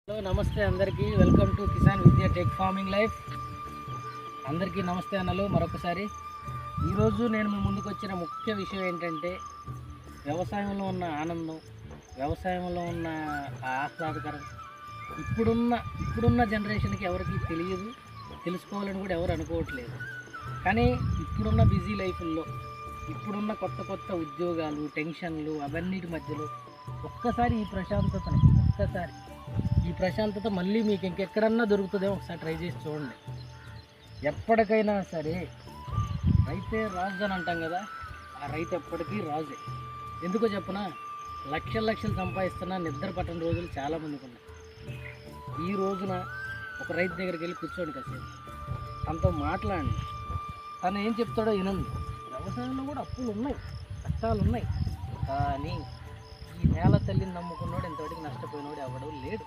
Hello నమస్తే అందరికీ welcome to Kisan విద్యా టెక్ ఫార్మింగ్ లైఫ్. అందరికీ నమస్తే అన్నలు మరొకసారి. ఈరోజు నేను మీ ముందుకు వచ్చిన ముఖ్య విషయం ఏంటంటే వ్యవసాయంలో ఉన్న ఆనందం, వ్యవసాయంలో ఉన్న ఆహ్లాదకరం ఇప్పుడున్న జనరేషన్కి ఎవరికి తెలియదు, తెలుసుకోవాలని కూడా ఎవరు అనుకోవట్లేదు. కానీ ఇప్పుడున్న బిజీ లైఫ్లో, ఇప్పుడున్న కొత్త ఉద్యోగాలు, టెన్షన్లు అవన్నిటి మధ్యలో ఒక్కసారి ఈ ప్రశాంతత మళ్ళీ మీకు ఇంకెక్కడన్నా దొరుకుతుందేమో ఒకసారి ట్రై చేసి చూడండి. ఎప్పటికైనా సరే రైతే రాజు అని అంటాం కదా, ఆ రైతు ఎప్పటికీ రాజే. ఎందుకో చెప్పనా, లక్షలు సంపాదిస్తున్నా నిద్ర పట్టని రోజులు చాలామందికి ఉన్నాయి. ఈ రోజున ఒక రైతు దగ్గరికి వెళ్ళి కూర్చోండి, కాసేపు తనతో మాట్లాడండి. తను ఏం చెప్తాడో వినండి. వ్యవసాయంలో కూడా అప్పులు ఉన్నాయి, కష్టాలు ఉన్నాయి, కానీ ఈ నేల తల్లిని నమ్ముకున్నాడు ఇంతవరకు నష్టపోయినోడు ఎవడూ లేడు.